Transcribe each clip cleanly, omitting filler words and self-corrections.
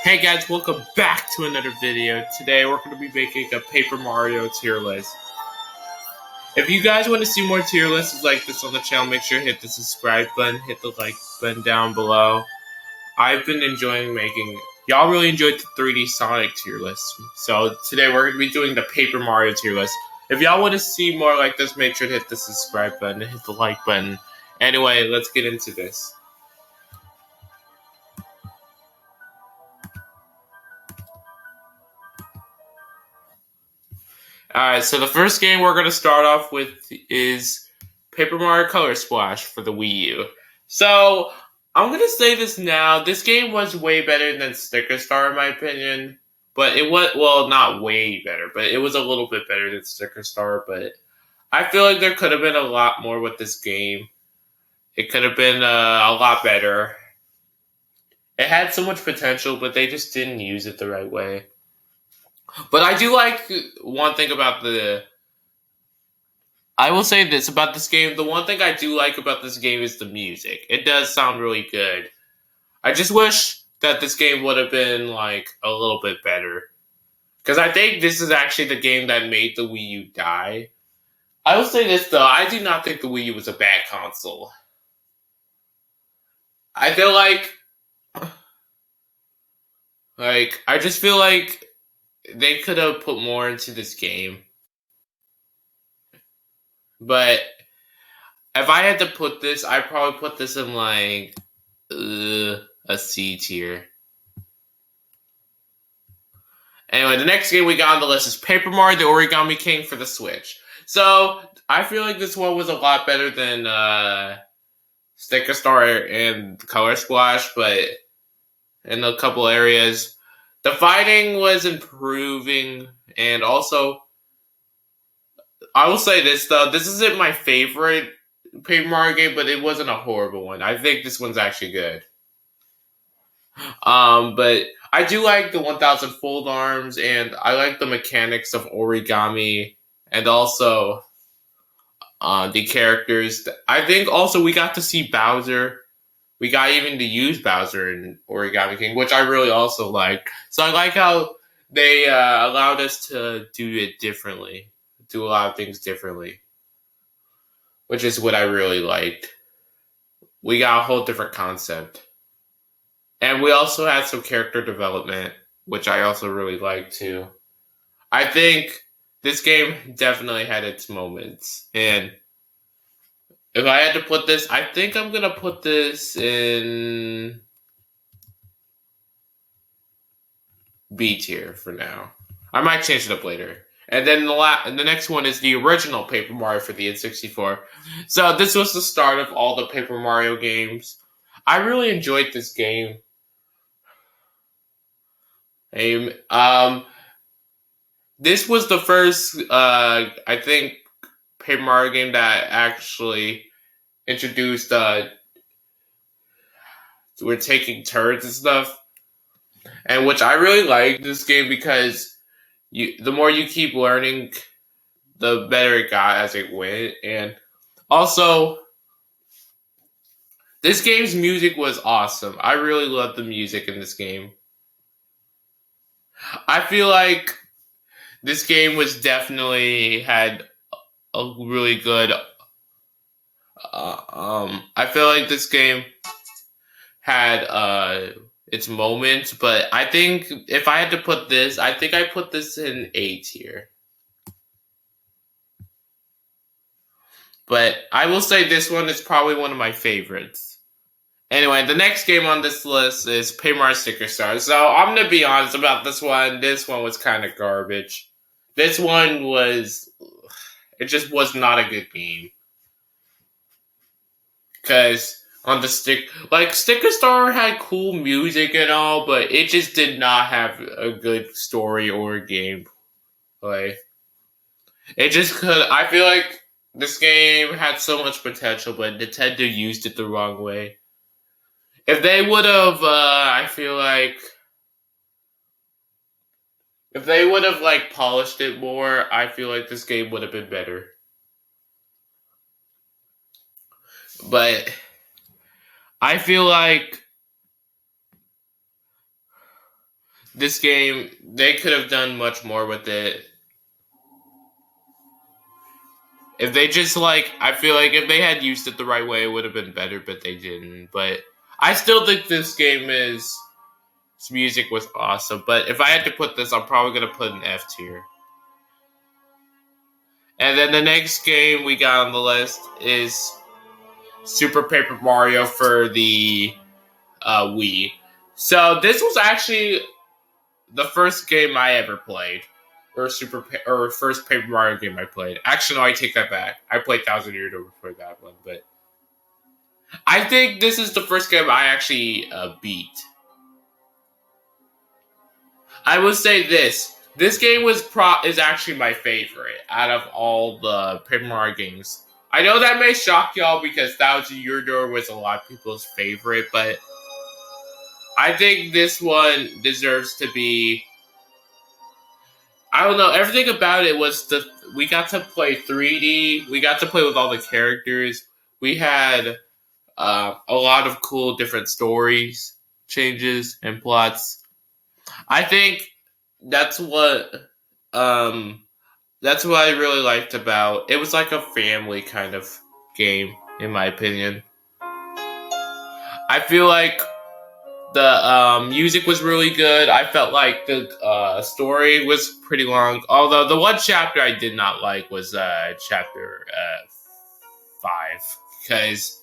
Hey guys, welcome back to another video. Today we're going to be making a Paper Mario tier list. If you guys want to see more tier lists like this on the channel, make sure to hit the subscribe button, hit the like button down below. I've been enjoying making, y'all really enjoyed the 3D Sonic tier list. So today we're going to be doing the Paper Mario tier list. If y'all want to see more like this, make sure to hit the subscribe button and hit the like button. Anyway, let's get into this. Alright, so the first game we're going to start off with is Paper Mario Color Splash for the Wii U. So, I'm going to say this now. This game was way better than Sticker Star in my opinion. But it was, well, not way better, but it was a little bit better than Sticker Star. But I feel like there could have been a lot more with this game. It could have been a lot better. It had so much potential, but they just didn't use it the right way. But I do like one thing about I will say this about this game. The one thing I do like about this game is the music. It does sound really good. I just wish that this game would have been, like, a little bit better. Because I think this is actually the game that made the Wii U die. I will say this, though. I do not think the Wii U was a bad console. I feel like, I just feel like they could have put more into this game. But if I had to put this, I'd probably put this in, like, a C tier. Anyway, the next game we got on the list is Paper Mario the Origami King for the Switch. So, I feel like this one was a lot better than Sticker Star and Color Splash, but in a couple areas. The fighting was improving, and also, I will say this though, this isn't my favorite Paper Mario game, but it wasn't a horrible one. I think this one's actually good. But I do like the 1000 fold arms, and I like the mechanics of origami, and also the characters. I think also we got to see Bowser. We got even to use Bowser in Origami King, which I really also like. So I like how they allowed us to do it differently, do a lot of things differently, which is what I really liked. We got a whole different concept. And we also had some character development, which I also really liked too. I think this game definitely had its moments. And if I had to put this, I think I'm going to put this in B tier for now. I might change it up later. And then the next one is the original Paper Mario for the N64. So this was the start of all the Paper Mario games. I really enjoyed this game. This was the first, I think, Paper Mario game that actually introduced, we're taking turns and stuff. And which I really like this game because the more you keep learning, the better it got as it went. And also, this game's music was awesome. I really loved the music in this game. I feel like this game was definitely had a really good. I feel like this game had its moments, but I think if I had to put this, I think I put this in A tier. But I will say this one is probably one of my favorites. Anyway, the next game on this list is Paper Mario Sticker Star. So I'm gonna be honest about this one. This one was kind of garbage. This one was, it just was not a good game. Because on the Sticker Star had cool music and all, but it just did not have a good story or gameplay. It just could. I feel like this game had so much potential, but Nintendo used it the wrong way. If they would have, I feel like, if they would have like polished it more, I feel like this game would have been better. But I feel like this game, they could have done much more with it. If they just I feel like if they had used it the right way, it would have been better, but they didn't. But I still think this game its music was awesome. But if I had to put this, I'm probably gonna put an F tier. And then the next game we got on the list is Super Paper Mario for the Wii. So this was actually the first game I ever played, or first Paper Mario game I played. Actually, no, I take that back. I played Thousand Year Door before that one, but I think this is the first game I actually beat. I would say this. This game is actually my favorite out of all the Paper Mario games. I know that may shock y'all because Thousand Year Door was a lot of people's favorite, but I think this one deserves to be. I don't know. Everything about it was we got to play 3D. We got to play with all the characters. We had a lot of cool different stories, changes, and plots. I think that's what I really liked about it. Was like a family kind of game, in my opinion. I feel like the music was really good. I felt like the story was pretty long. Although the one chapter I did not like was chapter 5. Because,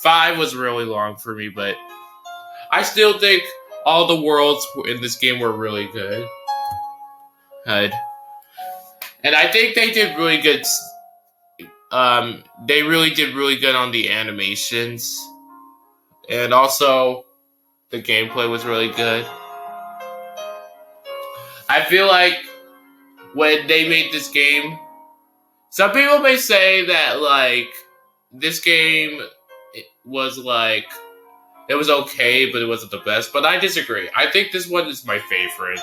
5 was really long for me. But I still think all the worlds in this game were really good. And I think they did really good. They really did really good on the animations. And also, the gameplay was really good. I feel like when they made this game, some people may say that this game was it was okay, but it wasn't the best. But I disagree. I think this one is my favorite,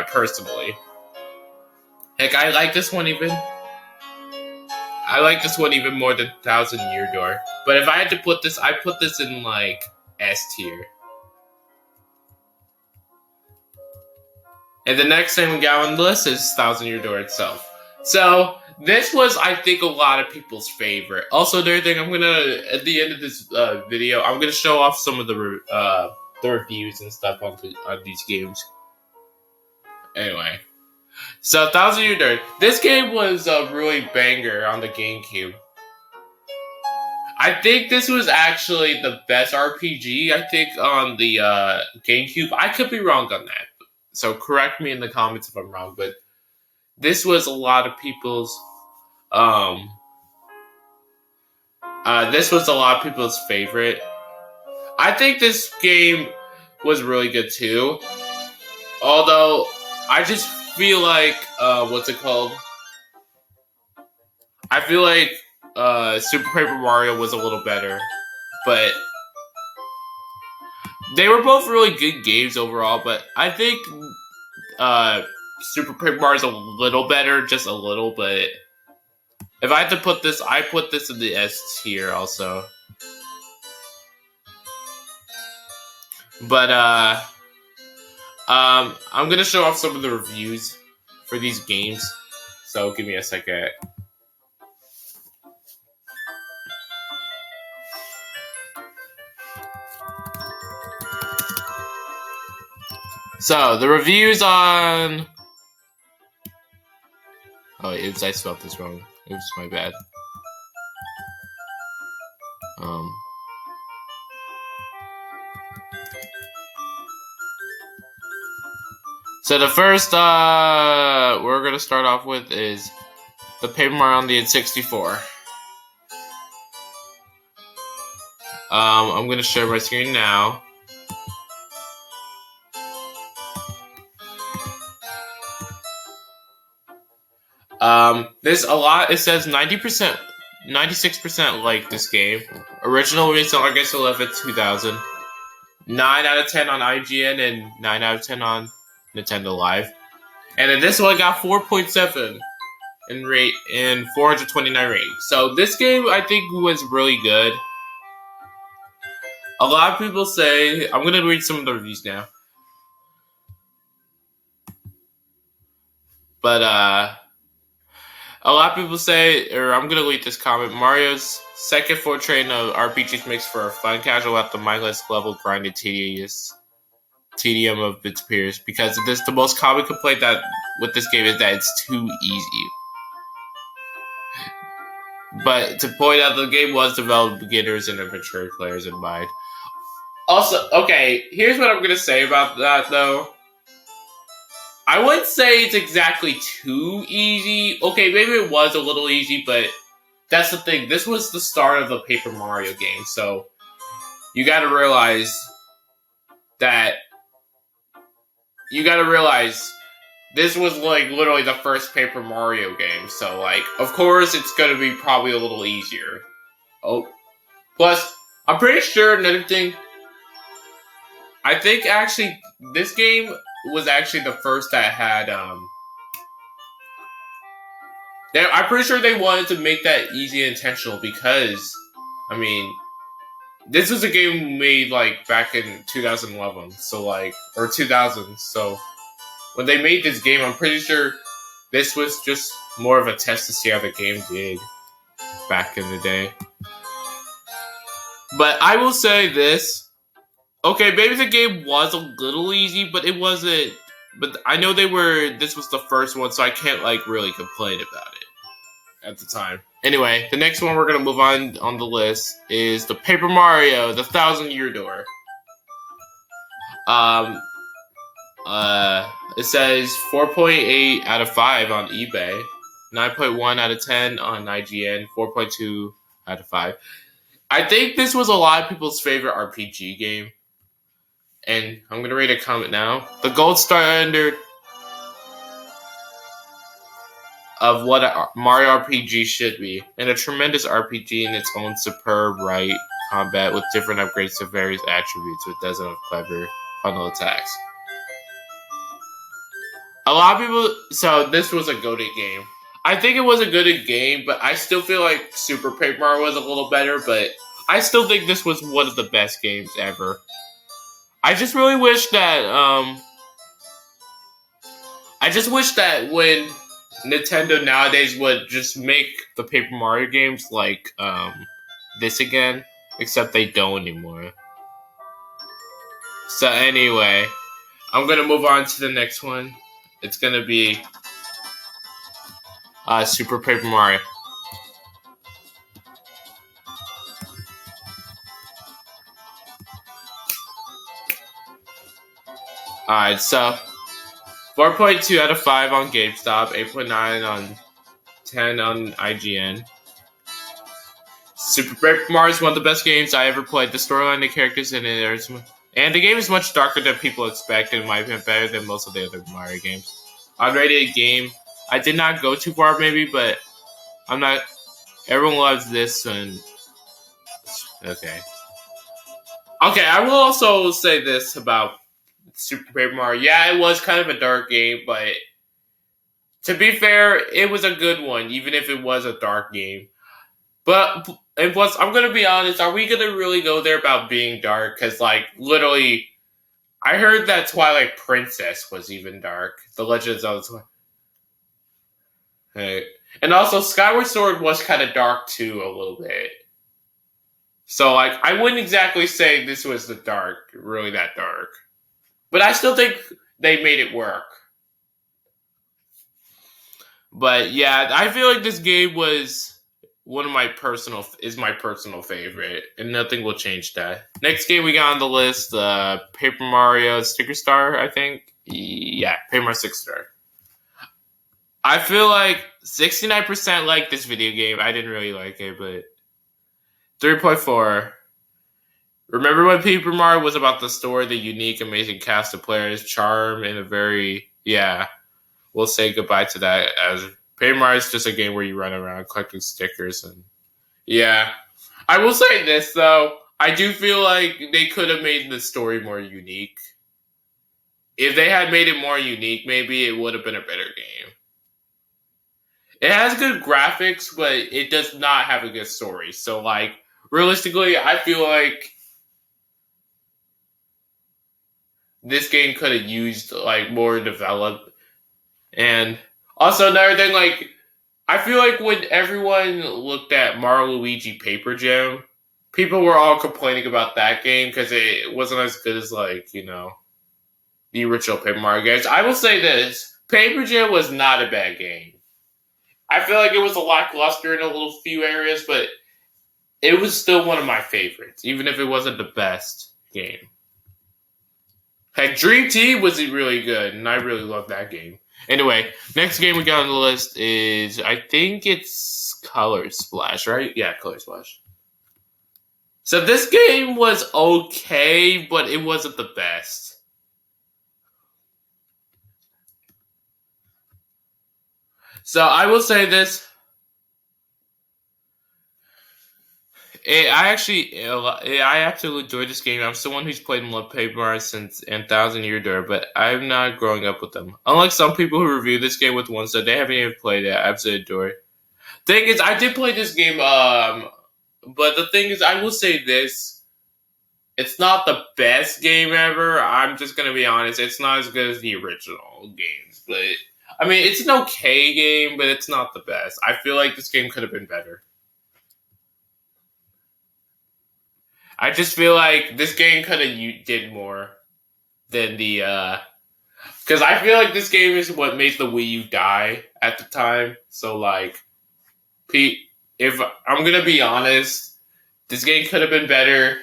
personally. Heck, I like this one even. I like this one even more than Thousand Year Door. But if I had to put this, I put this in S tier. And the next thing we got on the list is Thousand Year Door itself. So this was, I think, a lot of people's favorite. Also, another thing, I'm gonna at the end of this video, I'm gonna show off some of the reviews and stuff on these games. Anyway, so Thousand Year Door. This game was a really banger on the GameCube. I think this was actually the best RPG. I think on the GameCube. I could be wrong on that. So correct me in the comments if I'm wrong, but this was a lot of people's favorite. I think this game was really good too. Although I just feel like what's it called? I feel like Super Paper Mario was a little better, but they were both really good games overall, but I think Super Paper Mario is a little better, just a little, but if I had to put this, I put this in the S tier also. But I'm gonna show off some of the reviews for these games, so give me a second. So, the reviews on... Oh, I spelled this wrong. It was my bad. So the first we're gonna start off with is the Paper Mario on the N64. I'm gonna share my screen now. It says 90%, 96% like this game. Original release on August 11th, 2000. 9 out of 10 on IGN and 9 out of 10 on Nintendo Live. And then this one got 4.7 in rate and 429 ratings. So this game I think was really good. A lot of people say, I'm gonna read some of the reviews now. But a lot of people say, or I'm gonna read this comment. Mario's second portrait of RPGs makes for a fun, casual, at the mindless level grinding tedium of its peers. Because this, the most common complaint that with this game is that it's too easy. But to point out, the game was developed beginners and adventure players in mind. Also, okay, here's what I'm gonna say about that though. I wouldn't say it's exactly too easy. Okay, maybe it was a little easy, but that's the thing. This was the start of the Paper Mario game, so you gotta realize that this was like literally the first Paper Mario game, so like of course it's gonna be probably a little easier. Oh, plus I'm pretty sure another thing. I think actually this game was actually the first that had I'm pretty sure they wanted to make that easy and intentional because I mean this was a game made like back in 2011, so like or 2000. So when they made this game, I'm pretty sure this was just more of a test to see how the game did back in the day. But I will say this. Okay, maybe the game was a little easy, but it wasn't. But I know this was the first one, so I can't like really complain about it at the time. Anyway, the next one we're going to move on the list is the Paper Mario, the 1,000-Year Door. It says 4.8 out of 5 on eBay, 9.1 out of 10 on IGN, 4.2 out of 5. I think this was a lot of people's favorite RPG game. And I'm going to read a comment now. The gold standard of what a Mario RPG should be, and a tremendous RPG in its own superb right combat with different upgrades to various attributes with dozens of clever funnel attacks. A lot of people, so this was a goated game. I think it was a good game, but I still feel like Super Paper Mario was a little better, but I still think this was one of the best games ever. I just really wish that, when Nintendo nowadays would just make the Paper Mario games like, this again, except they don't anymore. So anyway, I'm gonna move on to the next one. It's gonna be Super Paper Mario. Alright, so 4.2 out of 5 on GameStop, 8.9 on 10 on IGN. Super Paper Mario is one of the best games I ever played. The storyline, the characters in it, and the game is much darker than people expect, and in my opinion, better than most of the other Mario games. Unrated game. I did not go too far, maybe, but I'm not. Everyone loves this, and okay. Okay, I will also say this about Super Paper Mario. Yeah, it was kind of a dark game, but to be fair, it was a good one, even if it was a dark game. But, and plus, I'm going to be honest, are we going to really go there about being dark? Because, like, literally, I heard that Twilight Princess was even dark. The Legend of Zelda. Hey. And also, Skyward Sword was kind of dark, too, a little bit. So, like, I wouldn't exactly say this was really that dark. But I still think they made it work. But, yeah, I feel like this game was my personal favorite, and nothing will change that. Next game we got on the list, Paper Mario Sticker Star, I think. Yeah, Paper Mario Sticker Star. I feel like 69% like this video game. I didn't really like it, but 3.4. Remember when Paper Mario was about the story, the unique, amazing cast of players, charm, and a very, we'll say goodbye to that, as Paper Mario is just a game where you run around collecting stickers, and I will say this though, I do feel like they could have made the story more unique. If they had made it more unique, maybe it would have been a better game. It has good graphics, but it does not have a good story. So, like, realistically, I feel like this game could have used, like, more developed. And Also, another thing, like, I feel like when everyone looked at Mario Luigi Paper Jam, people were all complaining about that game because it wasn't as good as, like, the original Paper Mario games. I will say this: Paper Jam was not a bad game. I feel like it was a lackluster in a little few areas, but it was still one of my favorites, even if it wasn't the best game. Heck, Dream Team was really good, and I really love that game. Anyway, next game we got on the list is, I think it's Color Splash, right? Yeah, Color Splash. So this game was okay, but it wasn't the best. So I will say this. I absolutely enjoyed this game. I'm someone who's played and loved Paper Mario since and Thousand Year Door, but I'm not growing up with them. Unlike some people who review this game with one, so they haven't even played it. I absolutely adore it. Thing is, I did play this game, but the thing is, I will say this: it's not the best game ever. I'm just gonna be honest; it's not as good as the original games, but I mean, it's an okay game, but it's not the best. I feel like this game could have been better. I just feel like this game could have did more than the because I feel like this game is what made the Wii U die at the time. So like, Pete, if I'm gonna be honest, this game could have been better.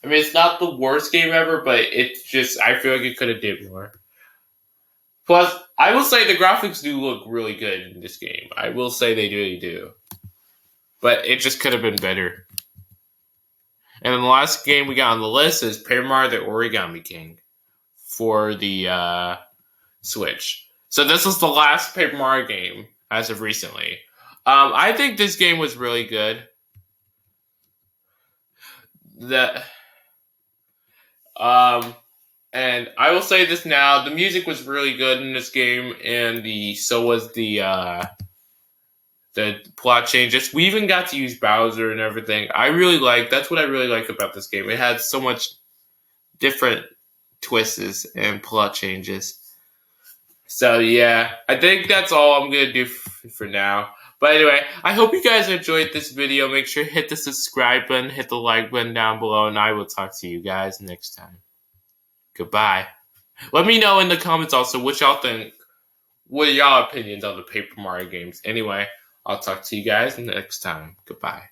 I mean, it's not the worst game ever, but it's just I feel like it could have did more. Plus, I will say the graphics do look really good in this game. I will say they really do, but it just could have been better. And then the last game we got on the list is Paper Mario: The Origami King for the Switch. So this was the last Paper Mario game as of recently. I think this game was really good. The and I will say this now: the music was really good in this game, and so was the plot changes. We even got to use Bowser and everything. That's what I really like about this game. It had so much different twists and plot changes. So yeah, I think that's all I'm gonna do for now. But anyway, I hope you guys enjoyed this video. Make sure to hit the subscribe button, hit the like button down below, and I will talk to you guys next time. Goodbye. Let me know in the comments also what y'all think. What are y'all opinions on the Paper Mario games? Anyway, I'll talk to you guys next time. Goodbye.